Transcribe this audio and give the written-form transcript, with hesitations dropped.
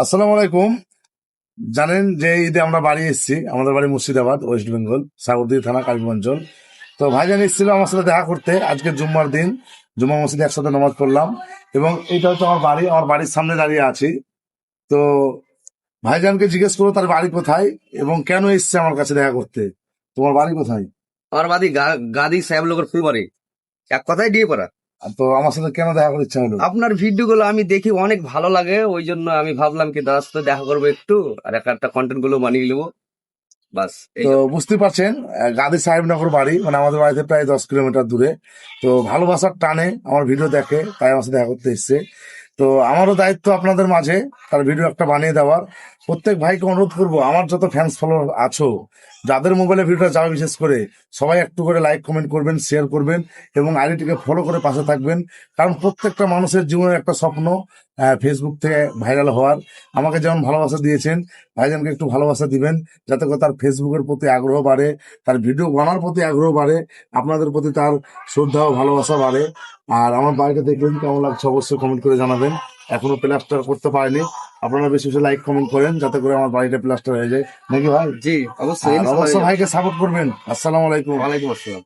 আসসালামু আলাইকুম। জানেন যে ঈদে আমরা বাড়ি এসেছি, আমাদের বাড়ি মুর্শিদাবাদ, ওয়েস্ট বেঙ্গল, সাগরদিঘি থানা, কালীগঞ্জ অঞ্চল। তো ভাইজান এসেছিল আমার সাথে দেখা করতে। আজকে জুম্মার দিন, জুম্মা মসজিদে একসাথে নামাজ পড়লাম এবং এইটা হচ্ছে আমার বাড়ি, আমার বাড়ির সামনে দাঁড়িয়ে আছি। তো ভাইজানকে জিজ্ঞেস করো তার বাড়ি কোথায় এবং কেন এসছে আমার কাছে দেখা করতে। তোমার বাড়ি কোথায়? আমার বাদি গাদি সাহেব লোকের ফুলবাড়ি, এক কথায় দিয়ে পড়া। আর তো আমার সাথে কেন দেখা করতে ইচ্ছা হলো? আপনার ভিডিও গুলো আমি দেখি অনেক ভালো লাগে, ওই জন্য আমি ভাবলাম কি দাদার সাথে দেখা করবো একটু, আর একটা কন্টেন্ট গুলো বানিয়ে নেবো, বাস এই তো জন্য। বুঝতে পারছেন, গাজী সাহেবনগর বাড়ি, মানে আমাদের বাড়িতে প্রায় 10 কিলোমিটার দূরে। তো ভালোবাসার টানে আমার ভিডিও দেখে, তাই আমার সাথে দেখা করতে এসছে। তো আমারও দায়িত্ব আপনাদের মাঝে তার ভিডিও একটা বানিয়ে দেওয়ার। প্রত্যেক ভাইকে অনুরোধ করবো, আমার যত ফ্যান্স ফলোয়ার আছো, যাদের মোবাইলে ভিডিওটা যাবে বিশেষ করে, সবাই একটু করে লাইক কমেন্ট করবেন, শেয়ার করবেন এবং আইডিটিকে ফলো করে পাশে থাকবেন। কারণ প্রত্যেকটা মানুষের জীবনের একটা স্বপ্ন ফেসবুক থেকে ভাইরাল হওয়ার। আমাকে যেমন ভালোবাসা দিয়েছেন, ভাইজানকে একটু ভালোবাসা দিবেন, যাতে করে তার ফেসবুকের প্রতি আগ্রহ বাড়ে, তার ভিডিও বানার প্রতি আগ্রহ বাড়ে, আপনাদের প্রতি তার শ্রদ্ধা ও ভালোবাসা বাড়ে। আর আমার বাড়িটা দেখবেন কেমন লাগছে অবশ্যই কমেন্ট করে জানাবেন। এখনো প্লাস্টার করতে পারিনি, আপনারা বেশি বেশি লাইক কমেন্ট করেন যাতে করে আমার বাড়িটা প্লাস্টার হয়ে যায়, নাকি ভাই? জি, অবশ্যই, আর ইনশাল্লাহ হয়ে অবশ্যই যাবে। ভাইকে সাপোর্ট করবেন। আসসালামু আলাইকুম। ওয়ালাইকুম আসসালাম।